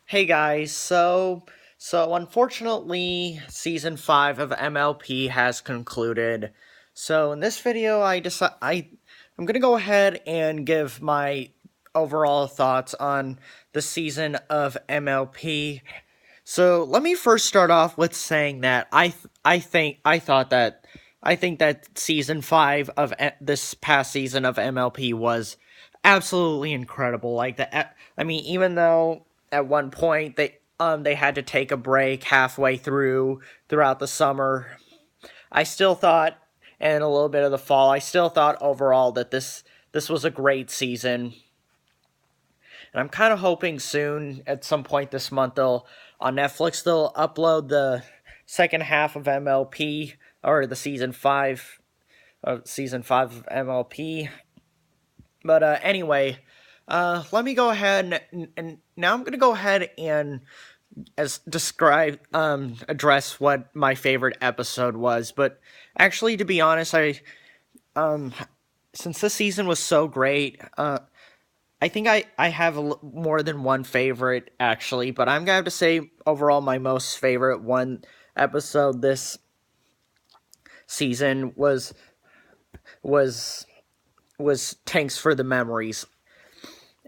Hey guys, so unfortunately season 5 of MLP has concluded. So in this video I'm going to go ahead and give my overall thoughts on the season of MLP. So let me first start off with saying that I think that season 5 of this past season of MLP was absolutely incredible. I mean, even though at one point they had to take a break halfway throughout the summer, I still thought, and a little bit of the fall, I still thought overall that this was a great season. And I'm kind of hoping soon, at some point this month, on Netflix they'll upload the second half of MLP, or the season 5 of MLP. But anyway, let me go ahead and now I'm gonna go ahead and address what my favorite episode was. But actually, to be honest, um since this season was so great, I think I have more than one favorite actually, but I'm gonna have to say overall my most favorite one episode this season was was Tanks for the Memories.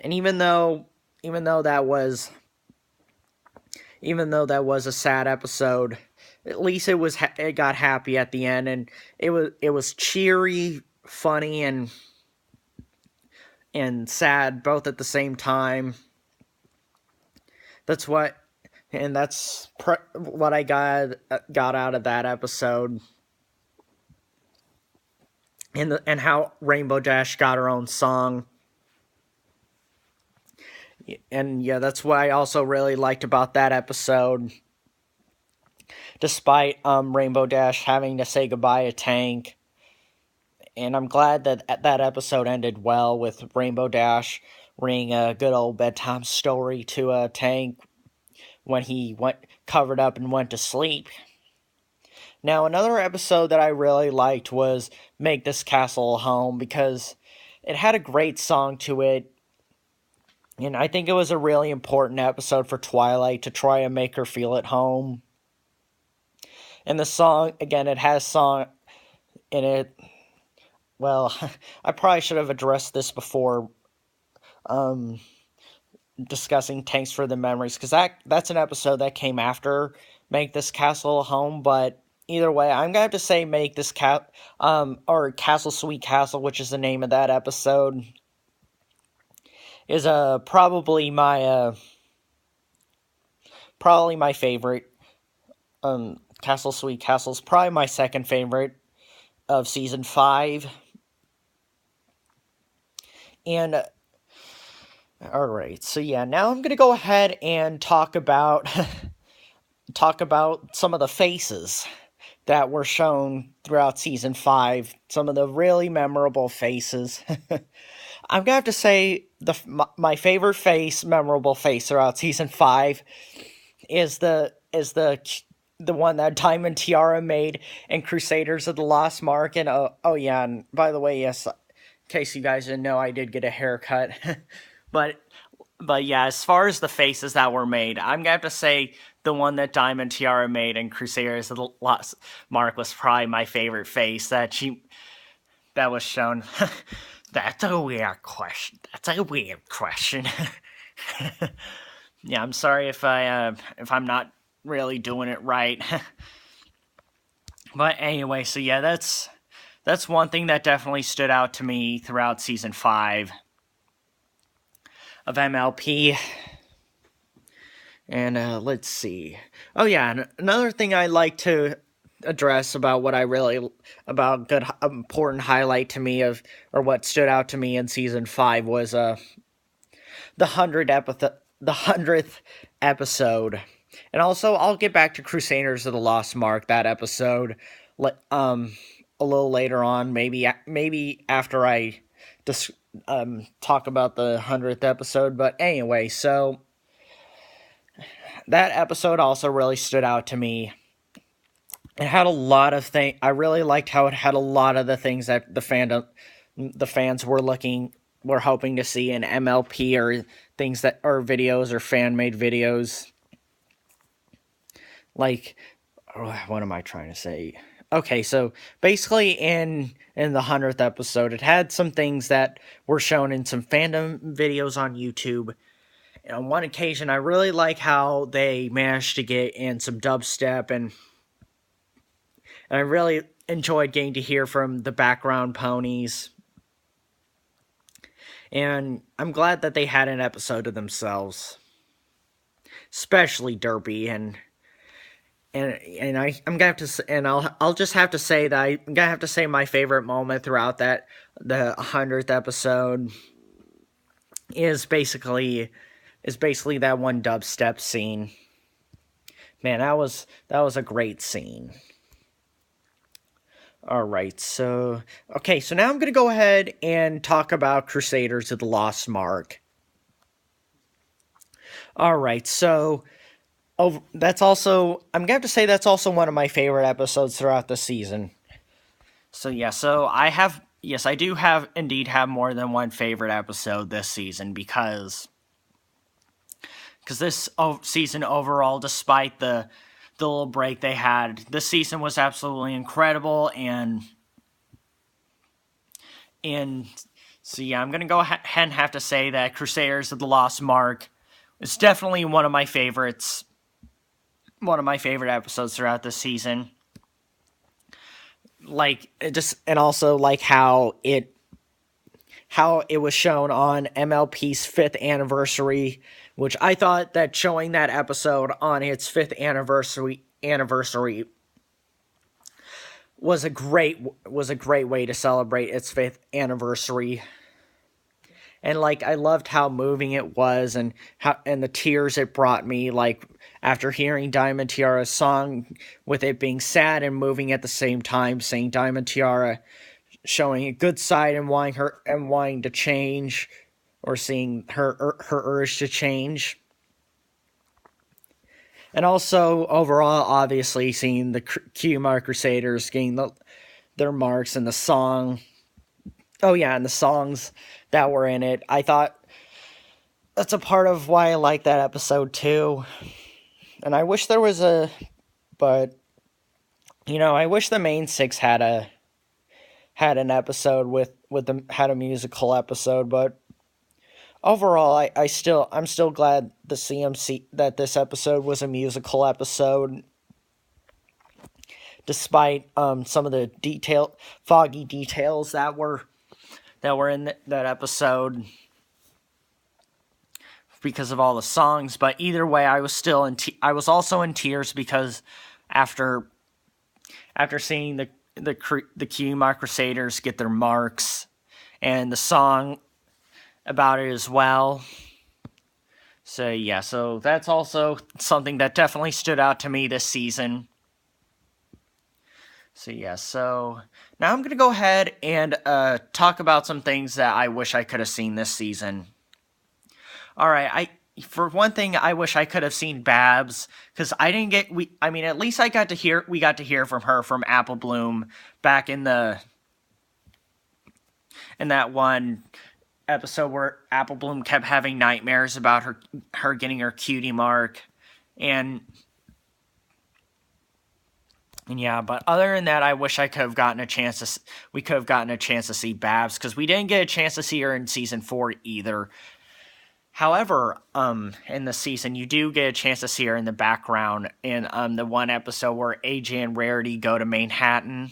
And even though that was even though that was a sad episode, at least it got happy at the end, and it was cheery, funny, and sad both at the same time. That's what and that's what I got out of that episode, and how Rainbow Dash got her own song. And yeah, that's what I also really liked about that episode. Despite Rainbow Dash having to say goodbye to Tank, and I'm glad that that episode ended well with Rainbow Dash reading a good old bedtime story to a Tank when he went covered up and went to sleep. Now, another episode that I really liked was Make This Castle a Home, because it had a great song to it, and I think it was a really important episode for Twilight to try and make her feel at home. And the song, again, it has song in it. Well, I probably should have addressed this before um, discussing Tanks for the Memories, because that's an episode that came after Make This Castle a Home. But either way, I'm gonna have to say Make This or Castle Sweet Castle, which is the name of that episode, is probably my favorite. Castle Sweet Castle is probably my second favorite of season 5. And all right, so yeah, now I'm gonna go ahead and talk about some of the faces that were shown throughout season 5. Some of the really memorable faces. I'm gonna have to say my favorite memorable face throughout season 5, is the one that Diamond Tiara made in Crusaders of the Lost Mark. And oh yeah, and by the way, yes, in case you guys didn't know, I did get a haircut. but but yeah, as far as the faces that were made, I'm gonna have to say the one that Diamond Tiara made in Crusaders of the Lost Mark was probably my favorite face that was shown. That's a weird question. That's a weird question. Yeah, I'm sorry if I'm not really doing it right. But anyway, so yeah, that's one thing that definitely stood out to me throughout season 5 of MLP. And let's see. Oh yeah, and another thing I like to address about what I really about good important highlight to me of or what stood out to me in season 5 was the 100th episode. And also, I'll get back to Crusaders of the Lost Mark, that episode, a little later on, maybe after I talk about the 100th episode. But anyway, so that episode also really stood out to me. It had a lot of things. I really liked how it had a lot of the things that the fans were looking we're hoping to see in MLP or things that are videos or fan made videos. Like, what am I trying to say? Okay, so basically in the 100th episode, it had some things that were shown in some fandom videos on YouTube. And on one occasion, I really like how they managed to get in some dubstep, and I really enjoyed getting to hear from the background ponies. And I'm glad that they had an episode of themselves, especially Derpy and I'm gonna have to, and I'll just have to say that I'm gonna have to say my favorite moment throughout the 100th episode is basically that one dubstep scene. Man, that was a great scene. All right, so so now I'm gonna go ahead and talk about Crusaders of the Lost Mark. All right, so that's also, I'm gonna have to say that's also one of my favorite episodes throughout the season. So yeah, so I do have more than one favorite episode this season because this season overall, despite the little break they had, this season was absolutely incredible, and so yeah, I'm gonna go ahead and have to say that Crusaders of the Lost Mark is definitely one of my favorites. One of my favorite episodes throughout this season. Like, it just, and also like how it was shown on MLP's 5th anniversary, which I thought that showing that episode on its 5th anniversary was a great way to celebrate its 5th anniversary. And like, I loved how moving it was, and the tears it brought me, like after hearing Diamond Tiara's song, with it being sad and moving at the same time, seeing Diamond Tiara showing a good side and wanting to change, or seeing her urge to change. And also overall, obviously seeing the QMR Crusaders getting their marks in the song. Oh yeah, and the songs that were in it. I thought that's a part of why I like that episode too. And I wish there was but I wish the main 6 had an episode had a musical episode, but overall I'm still glad the CMC that this episode was a musical episode, despite some of the foggy details that were in that episode because of all the songs. But either way, I was still I was also in tears because after seeing the QMA Crusaders get their marks and the song about it as well. So yeah, so that's also something that definitely stood out to me this season. So yeah, so now I'm going to go ahead and talk about some things that I wish I could have seen this season. Alright, for one thing, I wish I could have seen Babs, because I didn't get, at least we got to hear from her, from Apple Bloom, back in that one episode where Apple Bloom kept having nightmares about her getting her cutie mark, and yeah, but other than that, I wish we could have gotten a chance to see Babs, because we didn't get a chance to see her in season 4 either. However, in the season, you do get a chance to see her in the background in the one episode where AJ and Rarity go to Manhattan.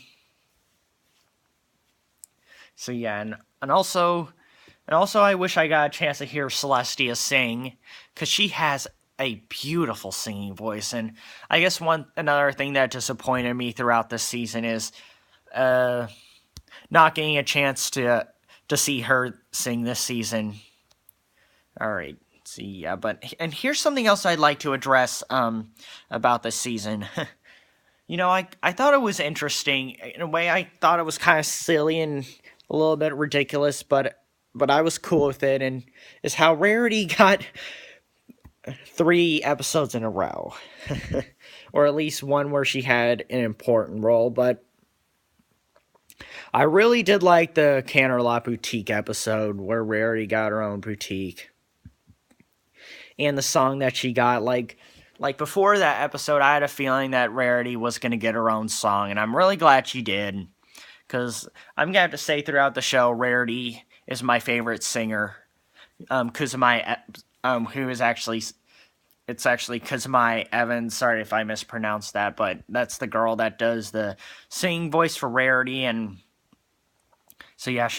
So yeah, and also I wish I got a chance to hear Celestia sing, because she has a beautiful singing voice. And I guess another thing that disappointed me throughout this season is not getting a chance to see her sing this season. Alright, see, yeah, and here's something else I'd like to address about this season. I thought it was interesting. In a way, I thought it was kind of silly and a little bit ridiculous, but I was cool with it, and is how Rarity got 3 episodes in a row. Or at least one where she had an important role, but I really did like the Canterlot Boutique episode where Rarity got her own boutique. And the song that she got, like before that episode, I had a feeling that Rarity was going to get her own song, and I'm really glad she did. Because I'm going to have to say throughout the show, Rarity is my favorite singer. Kuzumai, who is actually... It's actually Kuzumai Evans. Sorry if I mispronounced that, but that's the girl that does the singing voice for Rarity, and so yeah,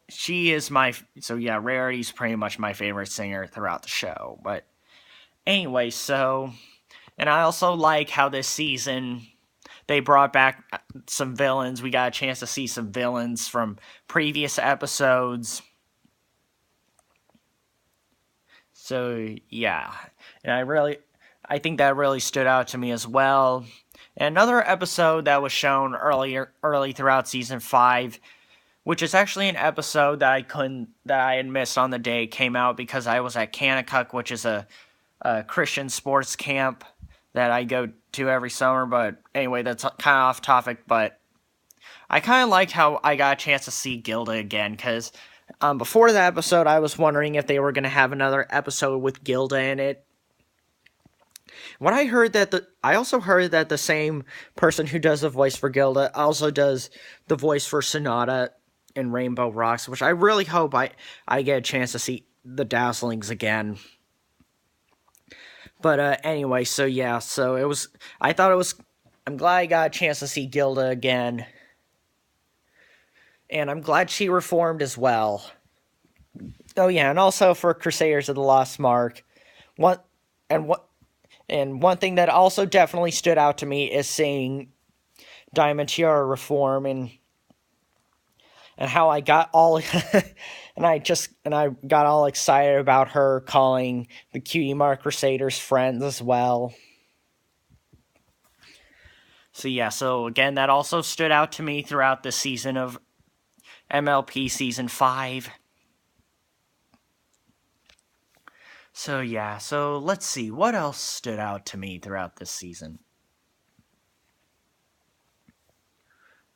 she is my, so yeah, Rarity's pretty much my favorite singer throughout the show. But anyway, and I also like how this season they brought back some villains. We got a chance to see some villains from previous episodes. So yeah, and I think that really stood out to me as well. And another episode that was shown early throughout season 5, which is actually an episode that I had missed on the day it came out because I was at Kanakuk, which is a Christian sports camp that I go to every summer. But anyway, that's kind of off topic. But I kind of liked how I got a chance to see Gilda again because. Before that episode, I was wondering if they were going to have another episode with Gilda in it. I also heard that the same person who does the voice for Gilda also does the voice for Sonata in Rainbow Rocks, which I really hope I get a chance to see the Dazzlings again. But anyway, so yeah, I'm glad I got a chance to see Gilda again. And I'm glad she reformed as well. Oh yeah, and also for Crusaders of the Lost Mark. One thing that also definitely stood out to me is seeing Diamond Tiara reform and how I got all and I got all excited about her calling the Cutie Mark Crusaders friends as well. So yeah, so again, that also stood out to me throughout the season of MLP Season 5. So yeah, so let's see, what else stood out to me throughout this season?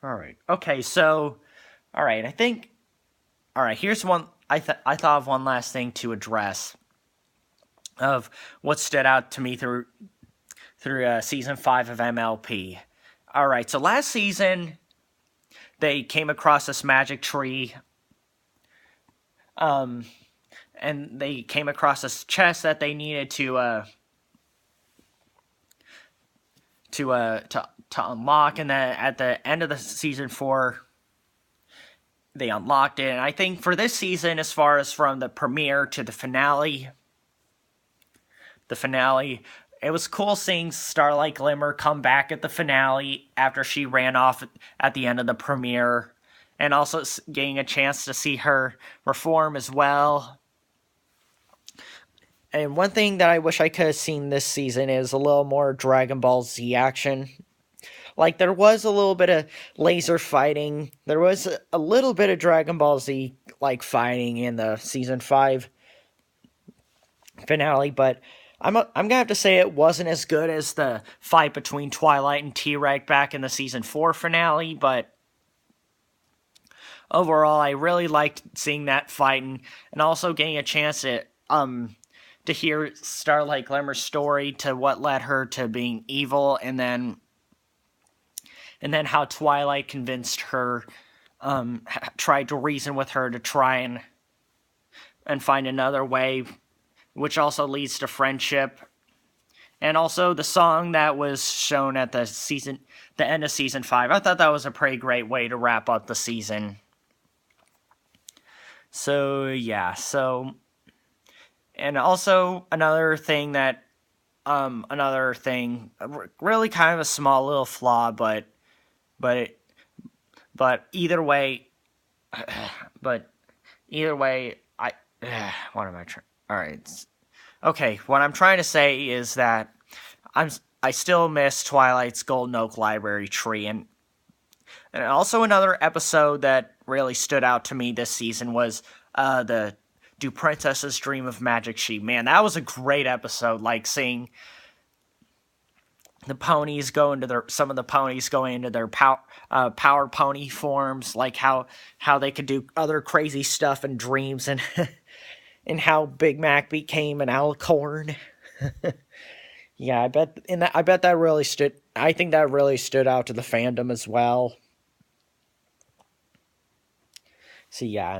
Alright, okay, so, alright, here's one, I thought of one last thing to address of what stood out to me through Season 5 of MLP. Alright, so last season, they came across this magic tree, and they came across this chest that they needed to unlock, and then at the end of the season 4, they unlocked it. And I think for this season, as far as from the premiere to the finale, it was cool seeing Starlight Glimmer come back at the finale after she ran off at the end of the premiere, and also getting a chance to see her reform as well. And one thing that I wish I could have seen this season is a little more Dragon Ball Z action. Like, there was a little bit of laser fighting. There was a little bit of Dragon Ball Z, like, fighting in the Season 5 finale, but I'm gonna have to say it wasn't as good as the fight between Twilight and T-Rex back in the Season 4 finale, but overall, I really liked seeing that fight, and also getting a chance to hear Starlight Glimmer's story to what led her to being evil, and then how Twilight convinced her, tried to reason with her to try and find another way, which also leads to friendship. And also the song that was shown at the end of Season 5. I thought that was a pretty great way to wrap up the season. So, yeah, and also another thing, really kind of a small little flaw, but either way, what am I trying? Alright. Okay, what I'm trying to say is that I still miss Twilight's Golden Oak Library tree, and also another episode that really stood out to me this season was the Do Princesses Dream of Magic sheet. Man, that was a great episode, like seeing the ponies go into their some of the ponies going into their power pony forms, like how they could do other crazy stuff in dreams, and and how Big Mac became an alicorn. Yeah, I bet that really stood. I think that really stood out to the fandom as well. So yeah,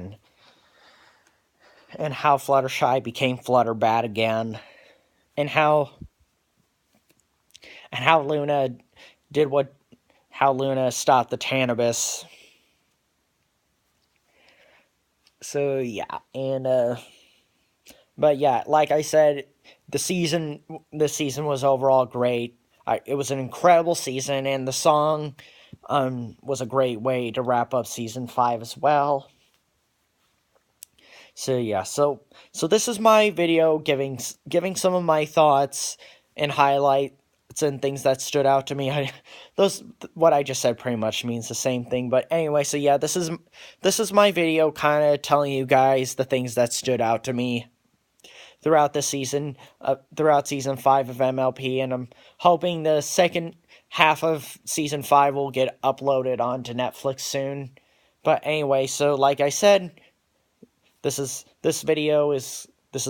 and how Fluttershy became Flutterbad again, and how Luna did what how Luna stopped the Tanibus. So yeah, and but yeah, like I said, this season was overall great. It was an incredible season, and the song was a great way to wrap up season 5 as well. So yeah, so this is my video giving some of my thoughts and highlights and things that stood out to me. Those what I just said pretty much means the same thing. But anyway, so yeah, this is my video, kind of telling you guys the things that stood out to me throughout the season, throughout season 5 of MLP, and I'm hoping the second half of season 5 will get uploaded onto Netflix soon. But anyway, so like I said, this is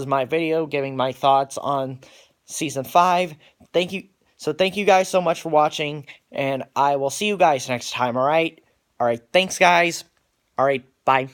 my video giving my thoughts on season 5. Thank you. So thank you guys so much for watching, and I will see you guys next time. All right. Thanks guys. All right. Bye.